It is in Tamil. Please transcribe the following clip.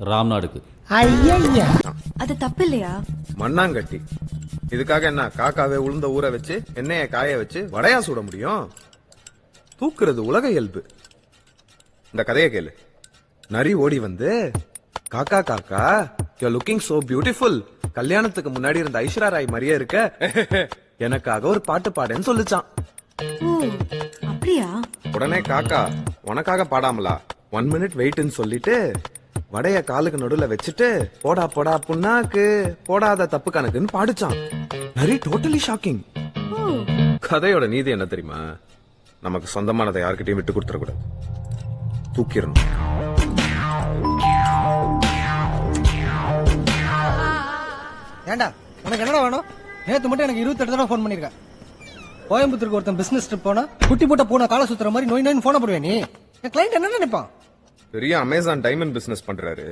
ராம்நாடுக்கு. ஐயா அது தப்பு இல்லையா? மண்ணாங்கட்டி. இதுக்காக என்ன காக்காவே உளுந்த ஊற வச்சு எண்ணெய காய வச்சு வடையா சுட முடியும்? தூக்குறது உலக இயல்பு. இந்த கதையை கேளு. நரி ஓடி வந்து, காக்கா காக்கா யூ லுக்கிங் சோ பியூட்டிஃபுல், கல்யாணத்துக்கு முன்னாடி இருந்த ஐஸ்வர்யா ராய் மாதிரியே இருக்க, எனக்காக ஒரு பாட்டு பாடுன்னு சொல்லிச்சான். ஓ அப்படியா? உடனே காக்கா உனக்காக பாடாமலா, 1 minute வெயிட்னு சொல்லிட்டு வடைய காலுக்கு நடுவுல வச்சுட்டு போடா போடா புண்ணாக்கு போடாத தப்பு கணக்குன்னு பாடிச்சான். நரி டோட்டலி ஷாக்கிங். கதையோட நீதி என்ன தெரியுமா? நமக்கு சொந்தமானதை யார்கிட்டயும் விட்டு கொடுத்துட கூடாது, தூக்கிடணும். ஏண்டா உனக்கு என்னடா வேணும்? நேத்து மட்டும் எனக்கு 28 தடவை போன் பண்ணிருக்க. கோயம்புத்தூருக்கு ஒருத்தன் பிசினஸ் ட்ரிப் போனா குட்டி போட்ட போன கால சுத்துற மாதிரி நோய் நோய் போன போடுவேன். நீ என் கிளைண்ட் என்ன நினைப்பான்? பெரிய அமேசான் டைமண்ட் பிசினஸ் பண்றாரு.